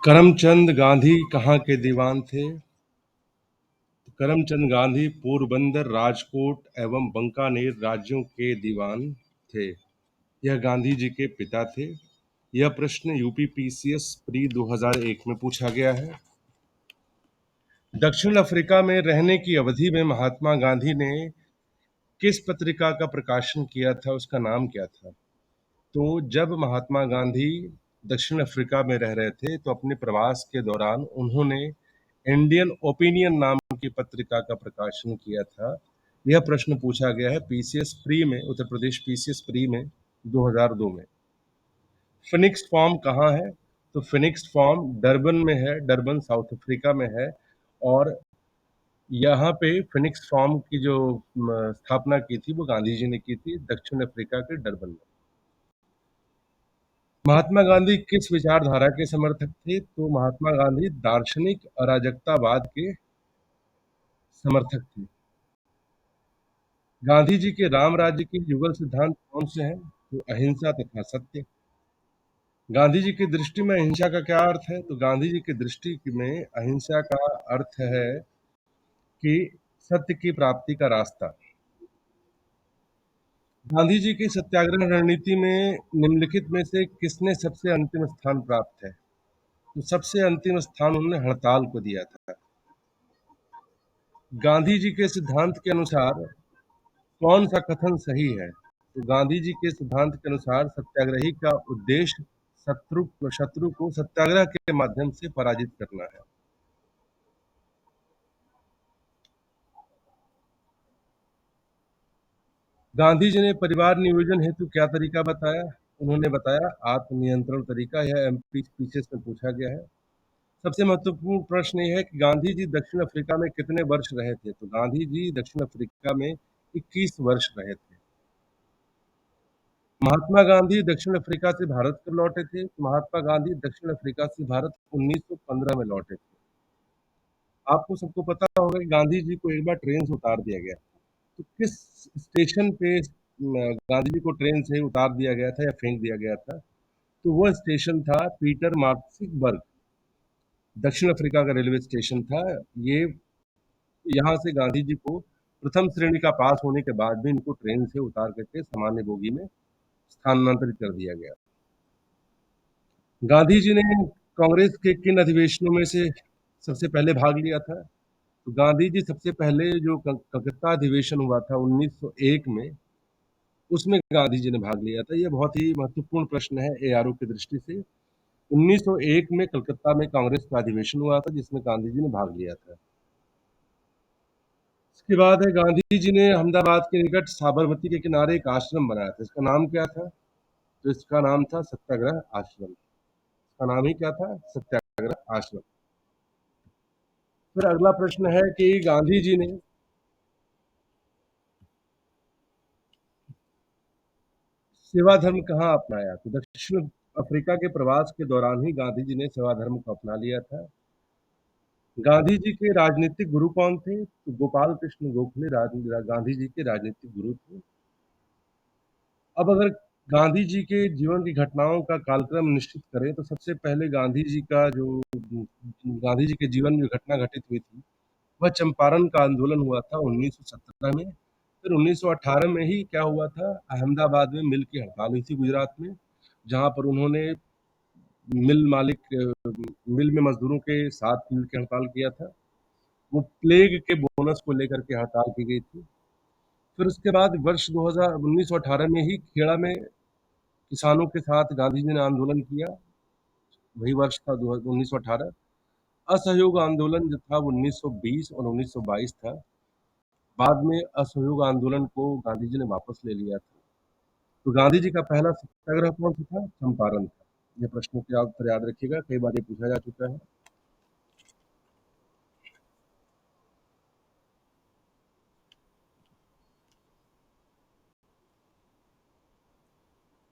करमचंद गांधी कहाँ के दीवान थे? करमचंद गांधी पोरबंदर, राजकोट एवं बंकानेर राज्यों के दीवान थे। यह गांधी जी के पिता थे। यह प्रश्न यूपीपीसीएस प्री 2001 में पूछा गया है। दक्षिण अफ्रीका में रहने की अवधि में महात्मा गांधी ने किस पत्रिका का प्रकाशन किया था? उसका नाम क्या था? तो जब महात्मा गांधी दक्षिण अफ्रीका में रह रहे थे तो अपने प्रवास के दौरान उन्होंने इंडियन ओपिनियन नाम की पत्रिका का प्रकाशन किया था। यह प्रश्न पूछा गया है पीसीएस प्री में, उत्तर प्रदेश पीसीएस प्री में 2002 में। फिनिक्स फॉर्म कहाँ है? तो फिनिक्स फॉर्म डरबन में है, डरबन साउथ अफ्रीका में है। और यहाँ पे फिनिक्स फॉर्म की जो स्थापना की थी वो गांधी जी ने की थी दक्षिण अफ्रीका के डरबन में। महात्मा गांधी किस विचारधारा के समर्थक थे? तो महात्मा गांधी दार्शनिक अराजकतावाद के समर्थक थे। गांधी जी के राम राज्य के युगल सिद्धांत कौन से हैं? तो अहिंसा तथा सत्य। गांधी जी की दृष्टि में अहिंसा का क्या अर्थ है? तो गांधी जी की दृष्टि में अहिंसा का अर्थ है कि सत्य की प्राप्ति का रास्ता। गांधी जी की सत्याग्रह रणनीति में निम्नलिखित में से किसने सबसे अंतिम स्थान प्राप्त है? तो सबसे अंतिम स्थान उन्होंने हड़ताल को दिया था। गांधी जी के सिद्धांत के अनुसार कौन सा कथन सही है? तो गांधी जी के सिद्धांत के अनुसार सत्याग्रही का उद्देश्य शत्रु शत्रु को सत्याग्रह के माध्यम से पराजित करना है। गांधी जी ने परिवार नियोजन हेतु क्या तरीका बताया? उन्होंने बताया आत्मनियंत्रण तरीका। यह एमपी पीसीएस में पूछा गया है। सबसे महत्वपूर्ण प्रश्न यह है कि गांधी जी दक्षिण अफ्रीका में कितने वर्ष रहे थे? तो गांधी जी दक्षिण अफ्रीका में 21 वर्ष रहे थे। महात्मा गांधी दक्षिण अफ्रीका से भारत कब लौटे थे? महात्मा गांधी दक्षिण अफ्रीका से भारत 1915 में लौटे थे। आपको सबको पता होगा कि गांधी जी को एक बार ट्रेन से उतार दिया गया। तो किस स्टेशन पे गांधी जी को ट्रेन से उतार दिया गया था या फेंक दिया गया था? तो वह स्टेशन था पीटर मार्क्सिसबर्ग, दक्षिण अफ्रीका का रेलवे स्टेशन था ये। यहाँ से गांधी जी को प्रथम श्रेणी का पास होने के बाद भी इनको ट्रेन से उतार करके सामान्य बोगी में स्थानांतरित कर दिया गया। गांधी जी ने कांग्रेस के किन अधिवेशनों में से सबसे पहले भाग लिया था? तो गांधी जी सबसे पहले जो कलकत्ता अधिवेशन हुआ था 1901 में, उसमें गांधी जी ने भाग लिया था। यह बहुत ही महत्वपूर्ण प्रश्न है एआरओ की दृष्टि से। 1901 में कलकत्ता में कांग्रेस का अधिवेशन हुआ था जिसमें गांधी जी ने भाग लिया था। इसके बाद है गांधी जी ने अहमदाबाद के निकट साबरमती के किनारे एक आश्रम बनाया था। इसका नाम क्या था? तो इसका नाम था सत्याग्रह आश्रम। इसका नाम ही क्या था? सत्याग्रह आश्रम। फिर अगला प्रश्न है कि गांधी जी ने सेवा धर्म कहाँ अपनाया? तो दक्षिण अफ्रीका के प्रवास के दौरान ही गांधी जी ने सेवा धर्म को अपना लिया था। गांधी जी के राजनीतिक गुरु कौन थे? तो गोपाल कृष्ण गोखले गांधी जी के राजनीतिक गुरु थे। अब अगर गांधी जी के जीवन की घटनाओं का कालक्रम निश्चित करें तो सबसे पहले गांधी जी के जीवन में जो घटना घटित हुई थी वह चंपारण का आंदोलन हुआ था 1917 में। फिर 1918 में ही क्या हुआ था? अहमदाबाद में मिल की हड़ताल हुई थी गुजरात में, जहां पर उन्होंने मिल मालिक मिल में मजदूरों के साथ मिल के हड़ताल किया था। वो प्लेग के बोनस को लेकर के हड़ताल की गई थी। फिर उसके बाद वर्ष 2000 1918 में ही खेड़ा में किसानों के साथ गांधी जी ने आंदोलन किया। वही वर्ष था 1918। असहयोग आंदोलन जो था वो 1920 और 1922 था। बाद में असहयोग आंदोलन को गांधी जी ने वापस ले लिया था। तो गांधी जी का पहला सत्याग्रह कौन सा था? चंपारण था। ये प्रश्नों के उत्तर याद रखिएगा, कई बार ये पूछा जा चुका है।